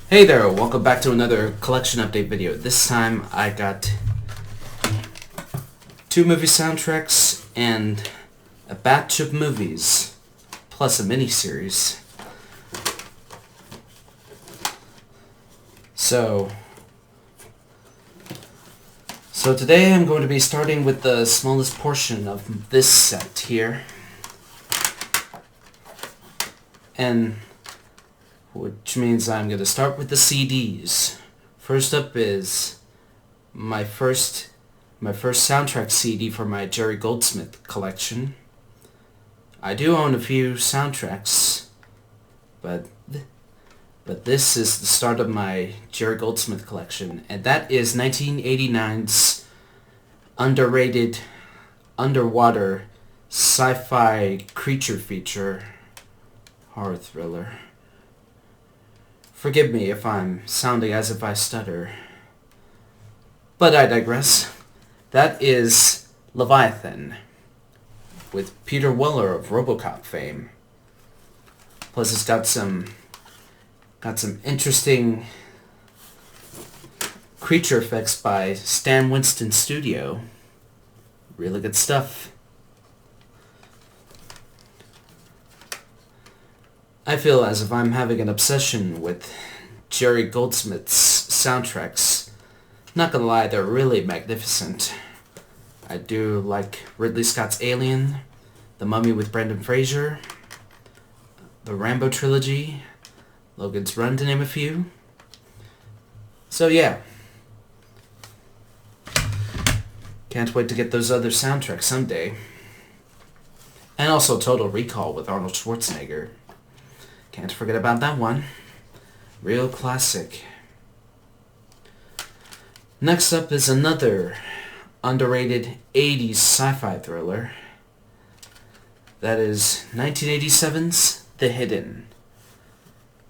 Hey there, welcome back to another collection update video. This time I got 2 movie soundtracks and a batch of movies, plus a mini-series. So today I'm going to be starting with the smallest portion of this set here. And which means I'm going to start with the CDs. First up is my first soundtrack CD for my Jerry Goldsmith collection. I do own a few soundtracks, but this is the start of my Jerry Goldsmith collection, and that is 1989's underrated underwater sci-fi creature feature horror thriller. Forgive me if I'm sounding as if I stutter. But I digress. That is Leviathan, with Peter Weller of RoboCop fame. Plus it's got some interesting creature effects by Stan Winston Studio. Really good stuff. I feel as if I'm having an obsession with Jerry Goldsmith's soundtracks. Not gonna lie, they're really magnificent. I do like Ridley Scott's Alien, The Mummy with Brendan Fraser, the Rambo trilogy, Logan's Run to name a few. So yeah. Can't wait to get those other soundtracks someday. And also Total Recall with Arnold Schwarzenegger. Can't forget about that one. Real classic. Next up is another underrated 80s sci-fi thriller. That is 1987's The Hidden.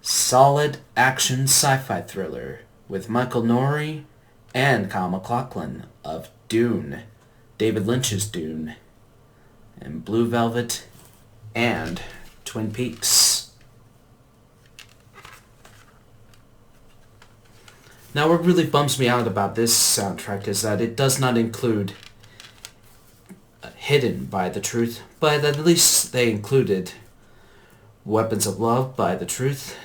Solid action sci-fi thriller with Michael Nouri and Kyle MacLachlan of Dune, David Lynch's Dune, and Blue Velvet, and Twin Peaks. Now, what really bums me out about this soundtrack is that it does not include Hidden by The Truth, but at least they included Weapons of Love by The Truth,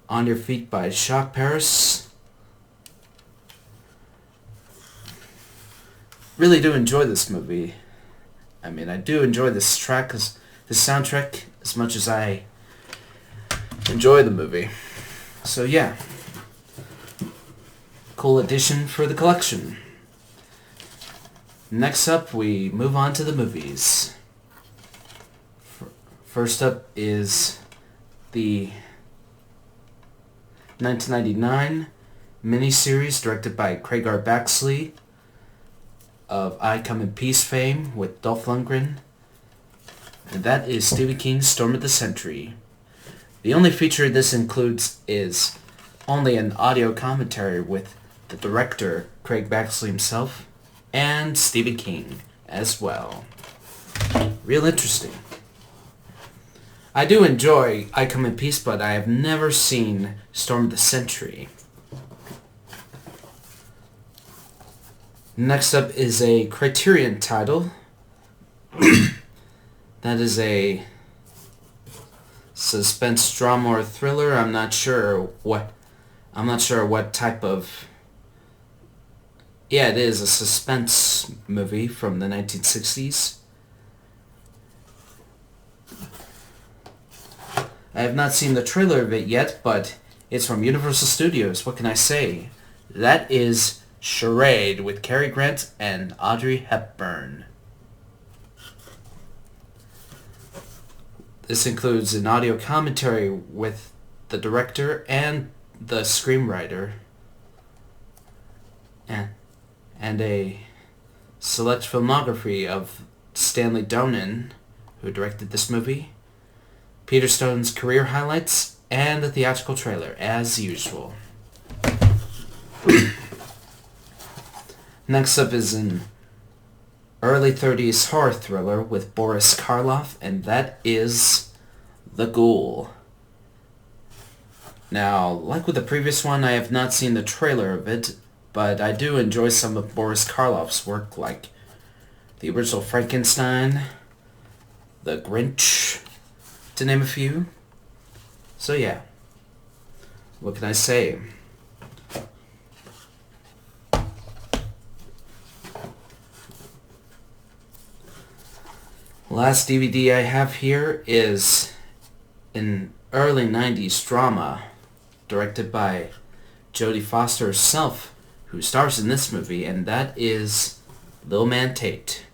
On Your Feet by Jacques Paris. Really do enjoy this movie. I mean, I do enjoy this soundtrack as much as I enjoy the movie. So yeah. Cool addition for the collection. Next up, we move on to the movies. First up is the 1999 miniseries directed by Craig R. Baxley of I Come in Peace fame with Dolph Lundgren. And that is Stephen King's Storm of the Century. The only feature this includes is only an audio commentary with the director, Craig Baxley himself, and Stephen King as well. Real interesting. I do enjoy I Come in Peace, but I have never seen Storm of the Century. Next up is a Criterion title. That is a suspense drama or thriller. I'm not sure what type of... Yeah, it is a suspense movie from the 1960s. I have not seen the trailer of it yet, but it's from Universal Studios. What can I say? That is Charade with Cary Grant and Audrey Hepburn. This includes an audio commentary with the director and the screenwriter, and a select filmography of Stanley Donen, who directed this movie, Peter Stone's career highlights, and the theatrical trailer, as usual. Next up is an early 30s horror thriller with Boris Karloff, and that is The Ghoul. Now, like with the previous one, I have not seen the trailer of it, but I do enjoy some of Boris Karloff's work, like the original Frankenstein, The Grinch, to name a few. So yeah, what can I say? Last DVD I have here is an early 90s drama directed by Jodie Foster herself, who stars in this movie, and that is Lil Man Tate.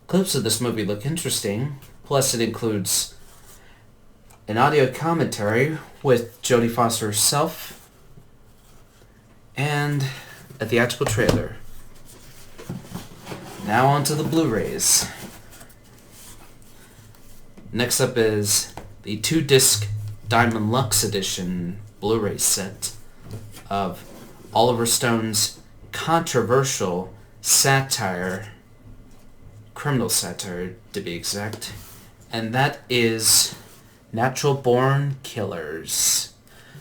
Clips of this movie look interesting, plus it includes an audio commentary with Jodie Foster herself and a theatrical trailer. Now on to the Blu-rays. Next up is the 2-disc Diamond Lux Edition Blu-ray set of Oliver Stone's controversial satire, criminal satire to be exact, and that is Natural Born Killers.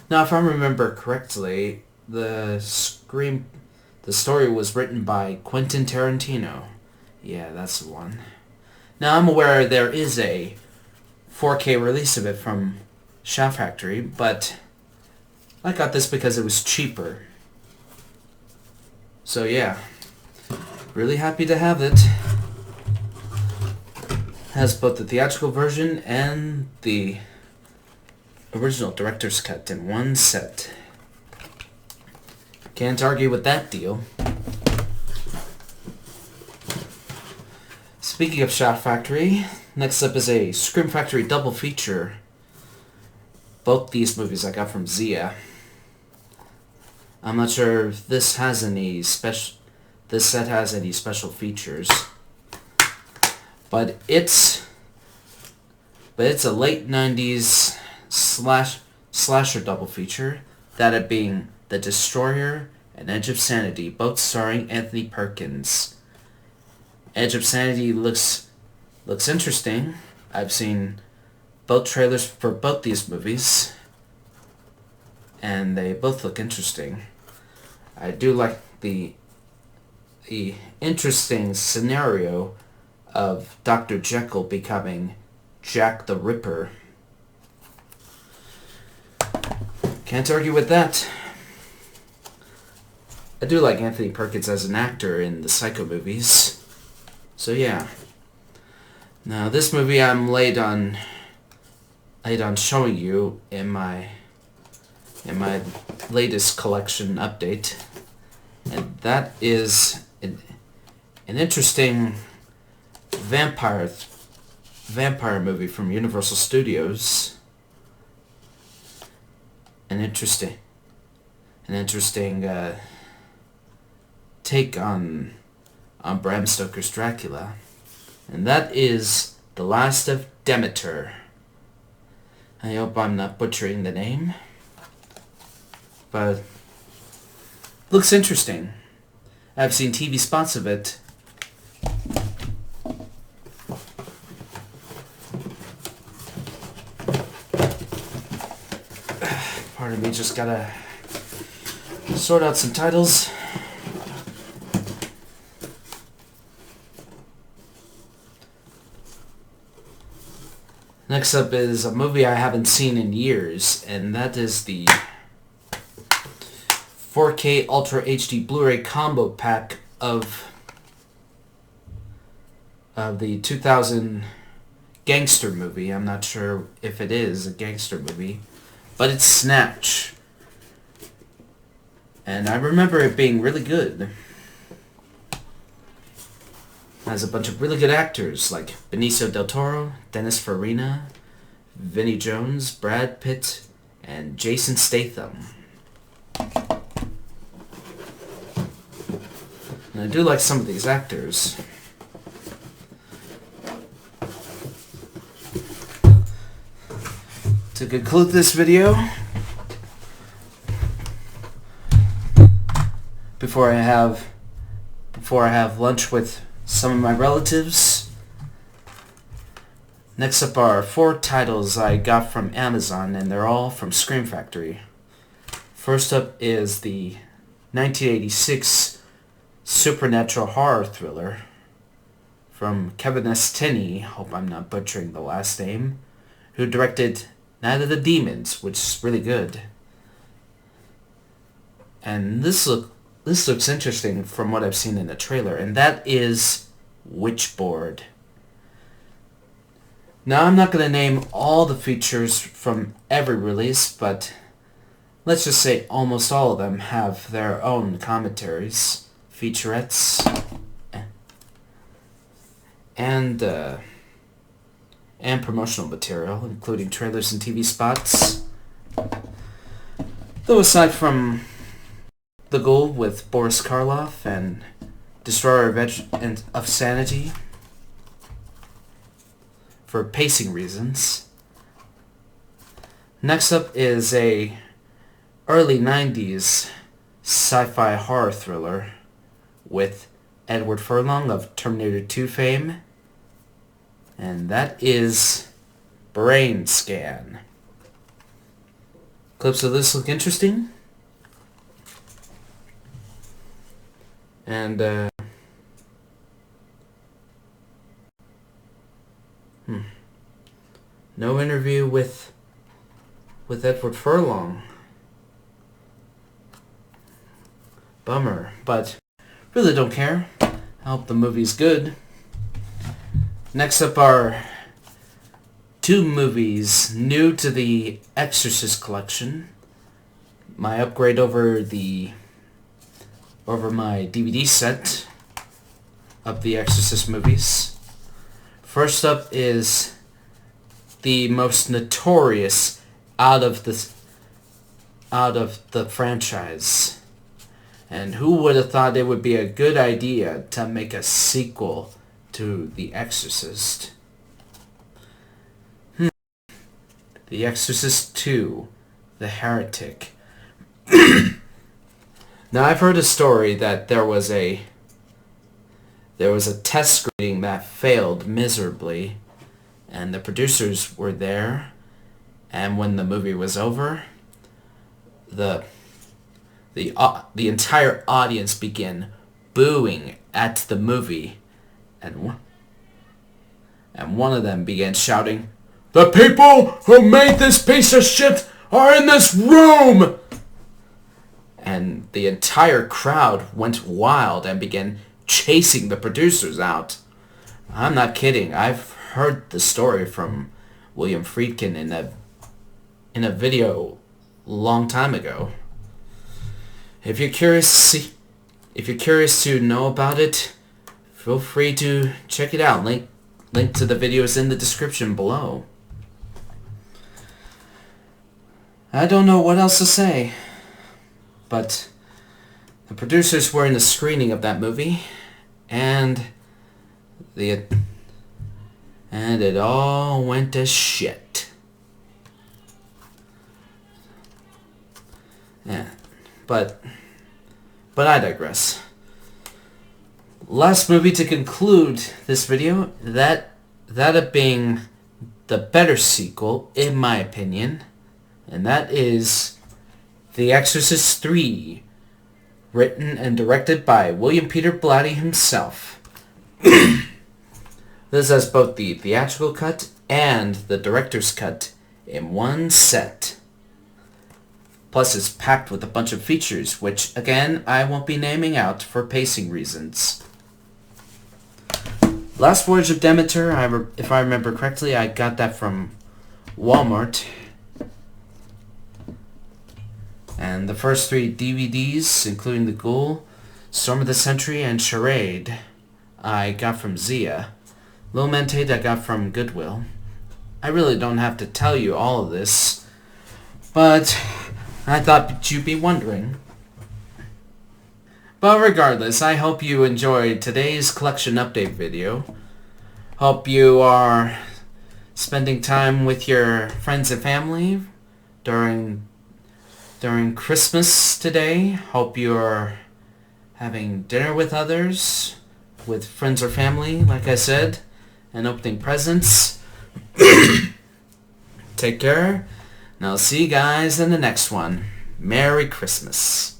Now, if I remember correctly, the story was written by Quentin Tarantino. Yeah, that's the one. Now, I'm aware there is a 4K release of it from Shout Factory, but I got this because it was cheaper. So yeah, really happy to have it. Has both the theatrical version and the original director's cut in one set. Can't argue with that deal. Speaking of Shout Factory, next up is a Scream Factory double feature. Both these movies I got from Zia. I'm not sure if this set has any special features, but it's a late 90s slasher double feature, that it being The Destroyer and Edge of Sanity, both starring Anthony Perkins. Edge of Sanity looks interesting. I've seen both trailers for both these movies, and they both look interesting. I do like the interesting scenario of Dr. Jekyll becoming Jack the Ripper. Can't argue with that. I do like Anthony Perkins as an actor in the Psycho movies. So yeah. Now this movie I'm late on showing you in my latest collection update, and that is an interesting vampire movie from Universal Studios. An interesting take on Bram Stoker's Dracula, and that is The Last of Demeter. I hope I'm not butchering the name, but looks interesting. I've seen TV spots of it. Pardon me, just gotta sort out some titles. Next up is a movie I haven't seen in years, and that is the 4K Ultra HD Blu-ray combo pack of the 2000 gangster movie. I'm not sure if it is a gangster movie, but it's Snatch. And I remember it being really good. Has a bunch of really good actors like Benicio del Toro, Dennis Farina, Vinnie Jones, Brad Pitt, and Jason Statham. And I do like some of these actors. To conclude this video, before I have lunch with some of my relatives. Next up are 4 titles I got from Amazon, and they're all from Scream Factory. First up is the 1986 supernatural horror thriller from Kevin S. Tenney, hope I'm not butchering the last name, who directed Night of the Demons, which is really good. And this looks interesting from what I've seen in the trailer, and that is Witchboard. Now, I'm not going to name all the features from every release, but let's just say almost all of them have their own commentaries, featurettes, and promotional material, including trailers and TV spots. Though aside from The Ghoul with Boris Karloff and Destroyer of Sanity, for pacing reasons. Next up is a early 90s sci-fi horror thriller with Edward Furlong of Terminator 2 fame, and that is Brain Scan. Clips of this look interesting, and no interview with Edward Furlong. Bummer, but really don't care. I hope the movie's good. Next up are two movies new to the Exorcist collection. My upgrade over my DVD set of the Exorcist movies. First up is the most notorious out of the franchise. And who would have thought it would be a good idea to make a sequel to The Exorcist? The Exorcist 2, The Heretic. Now, I've heard a story that there was a test screening that failed miserably, and the producers were there, and when the movie was over, the entire audience began booing at the movie, and one of them began shouting, "The people who made this piece of shit are in this room!" And the entire crowd went wild and began chasing the producers out. I'm not kidding. I've heard the story from William Friedkin in a video a long time ago. If you're curious to know about it, feel free to check it out. Link to the video is in the description below. I don't know what else to say, but the producers were in the screening of that movie, and it all went to shit. Yeah, but I digress. Last movie to conclude this video, that being the better sequel, in my opinion, and that is The Exorcist 3, written and directed by William Peter Blatty himself. This has both the theatrical cut and the director's cut in one set. Plus, it's packed with a bunch of features, which, again, I won't be naming out for pacing reasons. Last Voyage of Demeter, if I remember correctly, I got that from Walmart. And the first three DVDs, including The Ghoul, Storm of the Century, and Charade, I got from Zia. Lil Mentate I got from Goodwill. I really don't have to tell you all of this, but I thought you'd be wondering. But regardless, I hope you enjoyed today's collection update video. Hope you are spending time with your friends and family during Christmas today. Hope you're having dinner with others, with friends or family, like I said, and opening presents. Take care, and I'll see you guys in the next one. Merry Christmas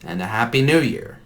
and a Happy New Year.